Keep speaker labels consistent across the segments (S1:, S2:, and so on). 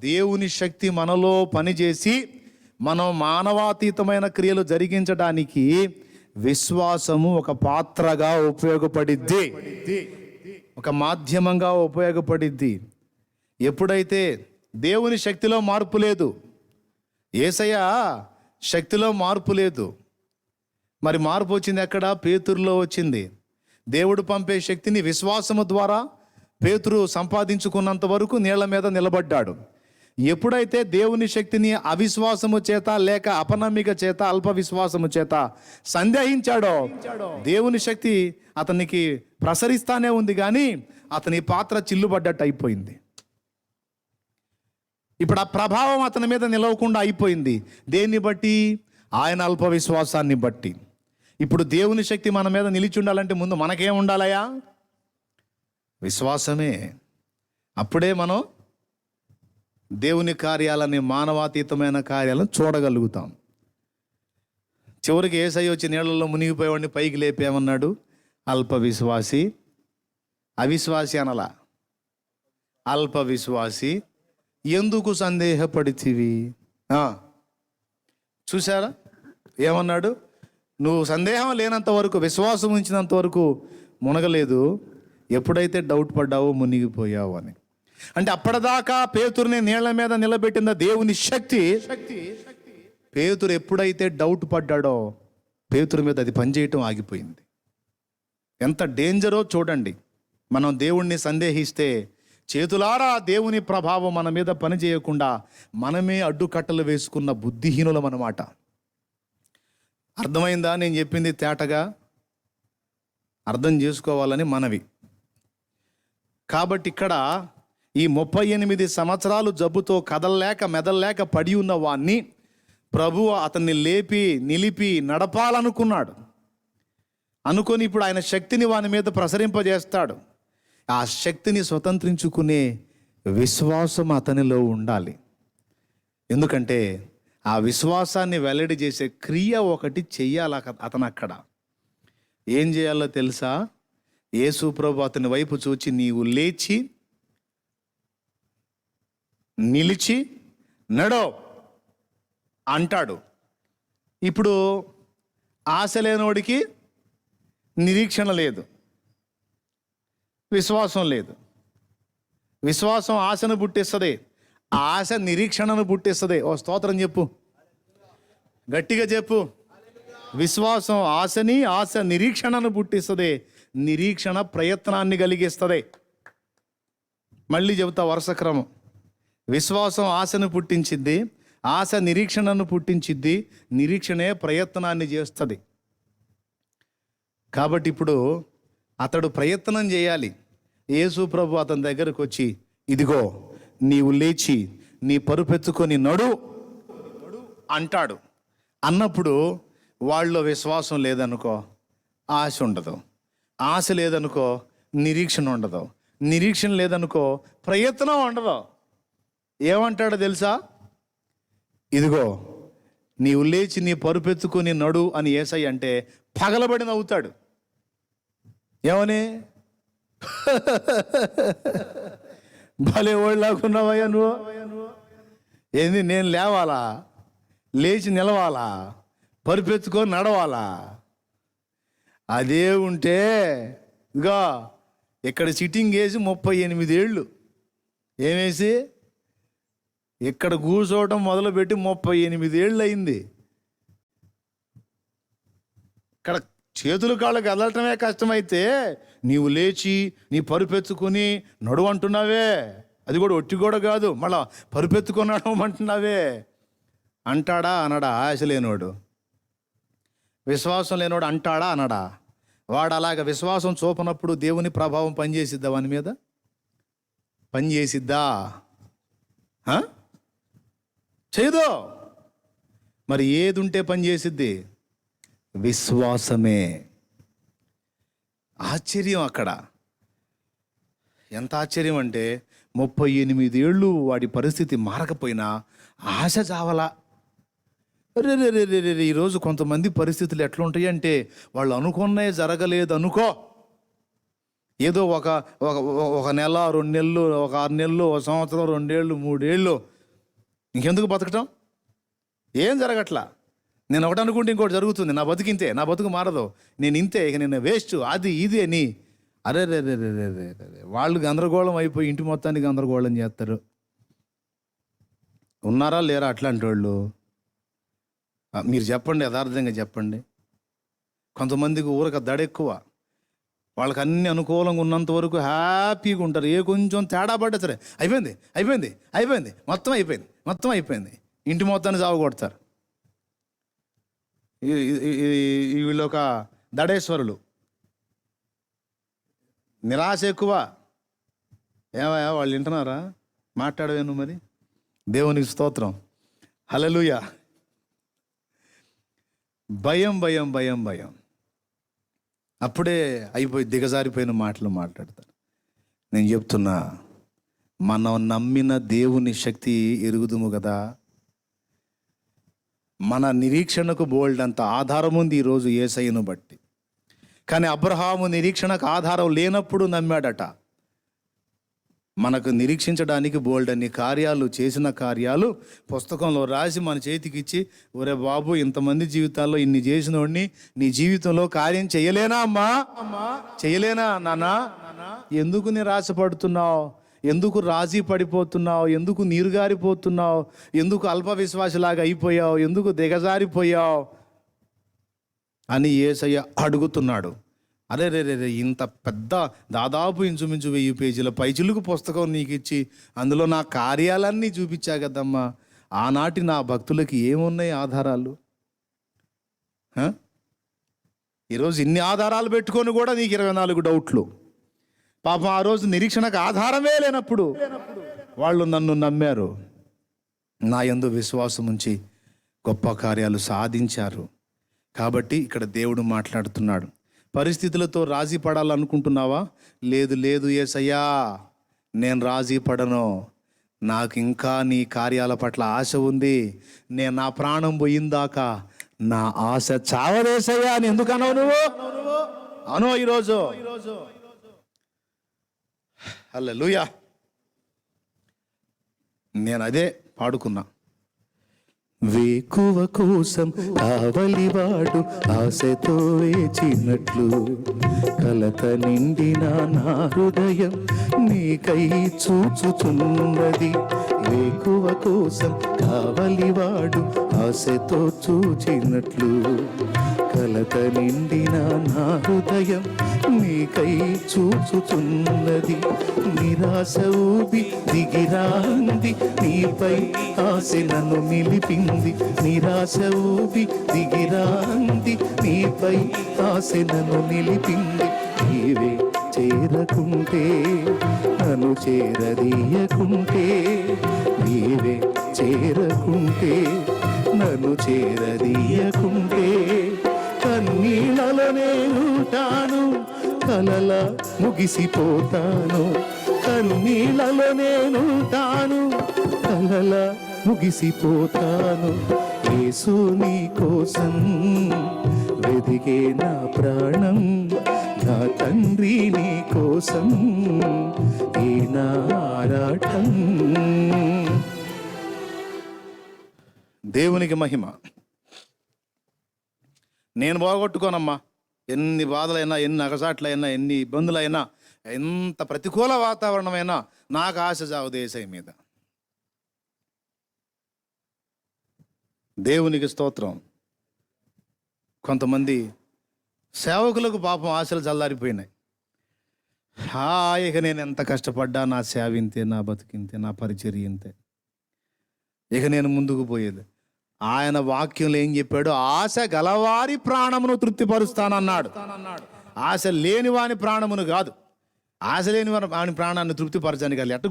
S1: దేవుని శక్తి మనలో పనిచేసి మనం మానవాతీతమైన క్రియలు జరిగించడానికి విశ్వాసము ఒక పాత్రగా ఉపయోగపడిద్ది, ఒక మాధ్యమంగా ఉపయోగపడిద్ది. ఎప్పుడైతే దేవుని శక్తిలో మార్పు లేదు, యేసయ్య శక్తిలో మార్పు లేదు, మరి మార్పు వచ్చింది ఎక్కడ? పేతురులో వచ్చింది. దేవుడు పంపే శక్తిని విశ్వాసము ద్వారా పేతురు సంపాదించుకున్నంత వరకు నీళ్ల మీద నిలబడ్డాడు. ఎప్పుడైతే దేవుని శక్తిని అవిశ్వాసము చేత లేక అపనమ్మిక చేత అల్ప విశ్వాసము చేత సందేహించాడో, దేవుని శక్తి అతనికి ప్రసరిస్తానే ఉంది, కానీ అతని పాత్ర చిల్లుబడ్డట్టు అయిపోయింది. ఇప్పుడు ఆ ప్రభావం అతని మీద నిలవకుండా అయిపోయింది. దేన్ని బట్టి? ఆయన అల్ప విశ్వాసాన్ని బట్టి. ఇప్పుడు దేవుని శక్తి మన మీద నిలిచి ఉండాలంటే ముందు మనకేం ఉండాలయా? విశ్వాసమే. అప్పుడే మనం దేవుని కార్యాలని, మానవాతీతమైన కార్యాలను చూడగలుగుతాం. చివరికి యేసయ్య వచ్చి నీళ్ళల్లో మునిగిపోయేవాడిని పైకి లేపేమన్నాడు? అల్ప విశ్వాసి. అవిశ్వాసి అనలా, అల్ప విశ్వాసి, ఎందుకు సందేహపడితివి? చూసారా ఏమన్నాడు? నువ్వు సందేహం లేనంత వరకు, విశ్వాసం ఉంచినంత వరకు మునగలేదు, ఎప్పుడైతే డౌట్ పడ్డావో మునిగిపోయావు అని. అంటే అప్పటిదాకా పేతురుని నీళ్ల మీద నిలబెట్టిన దేవుని శక్తి, పేతురు ఎప్పుడైతే డౌట్ పడ్డాడో పేతురు మీద అది పనిచేయటం ఆగిపోయింది. ఎంత డేంజరో చూడండి. మనం దేవుణ్ణి సందేహిస్తే చేతులారా దేవుని ప్రభావం మన మీద పనిచేయకుండా మనమే అడ్డుకట్టలు వేసుకున్న బుద్ధిహీనులం అన్నమాట. అర్థమైందా? నేను చెప్పింది తేటగా అర్థం చేసుకోవాలని మనవి. కాబట్టి ఇక్కడ ఈ 38 సంవత్సరాలు జబ్బుతో కదలలేక మెదలలేక పడి ఉన్న వాణ్ణి ప్రభువు అతన్ని లేపి నిలిపి నడపాలనుకున్నాడు. అనుకొని ఇప్పుడు ఆయన శక్తిని వాని మీద ప్రసరింపజేస్తాడు. ఆ శక్తిని స్వతంత్రించుకునే విశ్వాసం అతనిలో ఉండాలి. ఎందుకంటే ఆ విశ్వాసాన్ని వెల్లడి చేసే క్రియ ఒకటి చెయ్యాలి అతను. అక్కడ ఏం చేయాలో తెలుసా? యేసు ప్రభు అతని వైపు చూచి నీవు లేచి నిలిచి నడో అంటాడు. ఇప్పుడు ఆశ లేనోడికి నిరీక్షణ లేదు, విశ్వాసం లేదు. విశ్వాసం ఆశను పుట్టిస్తుంది, ఆశ నిరీక్షణను పుట్టిస్తుంది. ఓ స్తోత్రం చెప్పు, గట్టిగా చెప్పు. విశ్వాసం ఆశని, ఆశ నిరీక్షణను పుట్టిస్తుంది, నిరీక్షణ ప్రయత్నాన్ని కలిగిస్తుంది. మళ్ళీ చెబుతా వరుస క్రమం. విశ్వాసం ఆశను పుట్టించిద్ది, ఆశ నిరీక్షణను పుట్టించిద్ది, నిరీక్షణే ప్రయత్నాన్ని చేస్తుంది. కాబట్టి ఇప్పుడు అతడు ప్రయత్నం చేయాలి. యేసు ప్రభు అతని దగ్గరకు వచ్చి ఇదిగో నీవు లేచి నీ పరుపెత్తుకొని నడు అంటాడు. అన్నప్పుడు వాళ్ళలో విశ్వాసం లేదనుకో ఆశ ఉండదు, ఆశ లేదనుకో నిరీక్షణ ఉండదు, నిరీక్షణ లేదనుకో ప్రయత్నం ఉండదు. ఏమంటాడో తెలుసా? ఇదిగో నీవు లేచి నీ పరుపెత్తుకొని నడు అని యేసయ్య అంటే పగలబడి నవ్వుతాడు. ఏమని? భలే ఓళ్ళలాగున్నావయ్యా నువ్వు. ఏంది నేను లేవాలా, లేచి నిలవాలా, పరుపెత్తుకొని నడవాలా? అదే ఉంటే ఇగా ఇక్కడ సిట్టింగ్ వేసి 38 ఏళ్ళు ఏమేసి ఇక్కడ కూర్చోవటం మొదలుపెట్టి 38 ఏళ్ళు అయింది. ఇక్కడ చేతులు కాళ్ళు కదలటమే కష్టమైతే నీవు లేచి నీ పరుపెత్తుకొని నడువు అంటున్నావే, అది కూడా ఒట్టి కూడా కాదు, మళ్ళా పరుపెత్తుకొని నడవమంటున్నావే. అంటాడా అనడా? ఆశ లేనోడు, విశ్వాసం లేనోడు అంటాడా అనడా? వాడు అలాగ విశ్వాసం చూపనప్పుడు దేవుని ప్రభావం పనిచేసిద్దా వాని మీద? పనిచేసిద్దా? చేయదు. మరి ఏది ఉంటే పనిచేసిద్ది? విశ్వాసమే. ఆశ్చర్యం అక్కడ. ఎంత ఆశ్చర్యం అంటే 38 ఏళ్ళు వాడి పరిస్థితి మారకపోయినా ఆశ చావలా. రే ఈరోజు కొంతమంది పరిస్థితులు ఎట్లుంటాయి అంటే వాళ్ళు అనుకున్నవి జరగలేదు అనుకో, ఏదో ఒక ఒక ఒక నెల 2 నెలలు, ఒక 6 నెలలు, ఒక సంవత్సరం, 2 ఏళ్ళు, 3 ఏళ్ళు ఇంకెందుకు బతకటం? ఏం జరగట్లా. నేను ఒకటి అనుకుంటే ఇంకోటి జరుగుతుంది. నా బతుకింతే, నా బతుకు మారదు, నేను ఇంతే, ఇక నేను వేస్ట్, అది ఇది అని అరే రే రే రే రే రే రే వాళ్ళు గందరగోళం అయిపోయి ఇంటి మొత్తానికి గందరగోళం చేస్తారు. ఉన్నారా లేరా అట్లాంటి వాళ్ళు? మీరు చెప్పండి, యథార్థంగా చెప్పండి. కొంతమందికి ఊరక దడ ఎక్కువ. వాళ్ళకి అన్ని అనుకూలంగా ఉన్నంత వరకు హ్యాపీగా ఉంటారు. ఏ కొంచెం తేడా పడ్డా సరే అయిపోయింది అయిపోయింది అయిపోయింది మొత్తం అయిపోయింది మొత్తం అయిపోయింది, ఇంటి మొత్తాన్ని సాగు కొడతారు. వీళ్ళు ఒక దడేశ్వరులు. నిరాశ ఎక్కువ. ఏమయ్యా వాళ్ళు వింటున్నారా? మాట్లాడవేను మరి. దేవునికి స్తోత్రం, హల్లెలూయా. భయం భయం భయం భయం అప్పుడే అయిపోయి దిగజారిపోయిన మాటలు మాట్లాడతారు. నేను చెప్తున్నా, మనం నమ్మిన దేవుని శక్తి ఎరుగుదుము కదా. మన నిరీక్షణకు బోల్డ్ అంత ఆధారం ఉంది ఈరోజు యేసయ్యను బట్టి. కానీ అబ్రహాము నిరీక్షణకు ఆధారం లేనప్పుడు నమ్మాడట. మనకు నిరీక్షించడానికి బోల్డ్ అన్ని కార్యాలు, చేసిన కార్యాలు పుస్తకంలో రాసి మన చేతికి ఇచ్చి, ఒరే బాబు ఇంతమంది జీవితాల్లో ఇన్ని చేసినోడిని నీ జీవితంలో కార్యం చేయలేనా అమ్మా, చేయలేనా నాన్నా? ఎందుకు నిరాశపడుతున్నావు? ఎందుకు రాజీ పడిపోతున్నావు? ఎందుకు నీరుగారిపోతున్నావు? ఎందుకు అల్ప విశ్వాసలాగా అయిపోయావు? ఎందుకు దిగజారిపోయావు అని యేసయ్య అడుగుతున్నాడు. అరే రే రే రే ఇంత పెద్ద దాదాపు ఇంచుమించు 1000 పేజీల పైచిలుకు పుస్తకం నీకు ఇచ్చి అందులో నా కార్యాలన్నీ చూపించా కదమ్మా. ఆనాటి నా భక్తులకి ఏమున్నాయి ఆధారాలు? ఈరోజు ఇన్ని ఆధారాలు పెట్టుకొని కూడా నీకు 24 డౌట్లు. పాపం ఆ రోజు నిరీక్షణకు ఆధారమే లేనప్పుడు వాళ్ళు నన్ను నమ్మారు, నా యందు విశ్వాసం ఉంచి గొప్ప కార్యాలు సాధించారు. కాబట్టి ఇక్కడ దేవుడు మాట్లాడుతున్నాడు. పరిస్థితులతో రాజీ పడాలనుకుంటున్నావా? లేదు లేదు యేసయ్యా, నేను రాజీ పడను. నాకు ఇంకా నీ కార్యాల పట్ల ఆశ ఉంది. నేను నా ప్రాణం పోయిందాకా నా ఆశ చావదేసయ్యా అని ఎందుకు అనవు నువ్వు? అను ఈరోజు. హల్లెలూయా. నేను అదే పాడుకున్నా. వేకువ కోసం కావలివాడు ఆశతో వేచినట్లు, కలత నిండిన నా హృదయం నీకై చూచుచున్నది. వేకువ కోసం కావలివాడు ఆశతో చూచినట్లు, కలత నిండిన నా హృదయం నీకై చూచుచున్నది. నిరాశ ఊబి దిగిరాంది నీపై ఆశ నన్ను నిలిపింది. నిరాశ ఊబి దిగిరాంది నీపై ఆశ నన్ను నిలిపింది. నీవే చేరకుంటే నన్ను చేరదీయకుంటే, నీవే చేరకుంటే నన్ను చేరదీయకుంటే, కన్నీళ్ళలో నేనుంటాను, కలలా ముగిసిపోతాను. కన్నీళ్ళలో నేనుంటాను, కలలా ముగిసిపోతాను. యేసు నీ కోసం వెదిగే నా ప్రాణం, నా తండ్రి నీ కోసం ఈ నా ఆరాటం. దేవునికి మహిమ. నేను పోగొట్టుకోనమ్మా. ఎన్ని బాధలైనా, ఎన్ని అగసాట్లైనా, ఎన్ని ఇబ్బందులైనా, ఎంత ప్రతికూల వాతావరణమైనా నాకు ఆశ జావు దేశం మీద. దేవునికి స్తోత్రం. కొంతమంది సేవకులకు పాపం ఆశలు చల్లారిపోయినాయి. ఇక నేను ఎంత కష్టపడ్డా నా సేవ ఇంతే, నా బతికింతే, నా పరిచర్య ఇంతే, ఇక నేను ముందుకు పోయేది. ఆయన వాక్యంలో ఏం చెప్పాడు? ఆశ గలవారి ప్రాణమును తృప్తిపరుస్తానన్నాడు. ఆశ లేని వాని ప్రాణమును కాదు. ఆశ లేని వాని ప్రాణాన్ని తృప్తిపరచడానికి వాళ్ళు ఎట్ట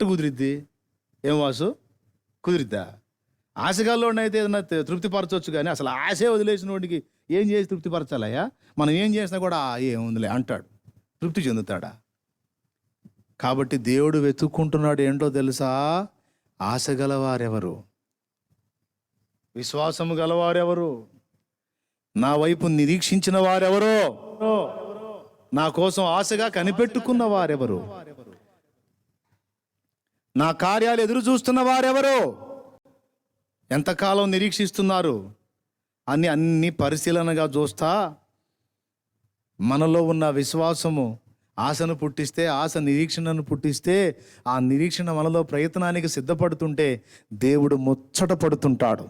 S1: కుదిరిద్ది? ఏం వాసు కుదిరిద్దా? ఆశగాల్లోని అయితే ఏదైనా తృప్తిపరచవచ్చు, కానీ అసలు ఆశే వదిలేసిన వాడికి ఏం చేసి తృప్తిపరచాలయ్యా? మనం ఏం చేసినా కూడా ఏముందిలే అంటాడు. తృప్తి చెందుతాడా? కాబట్టి దేవుడు వెతుక్కుంటున్నాడు. ఏంటో తెలుసా? ఆశ గలవారెవరు, విశ్వాసము గలవారెవరు, నా వైపు నిరీక్షించిన వారెవరో, నా కోసం ఆశగా కనిపెట్టుకున్న వారెవరు? నా కార్యాలు ఎదురు చూస్తున్న వారెవరు? ఎంతకాలం నిరీక్షిస్తున్నారు అని అన్ని పరిశీలనగా చూస్తా మనలో ఉన్న విశ్వాసము ఆశను పుట్టిస్తే, ఆశ నిరీక్షణను పుట్టిస్తే, ఆ నిరీక్షణ మనలో ప్రయత్నానికి సిద్ధపడుతుంటే దేవుడు ముచ్చట పడుతుంటాడు.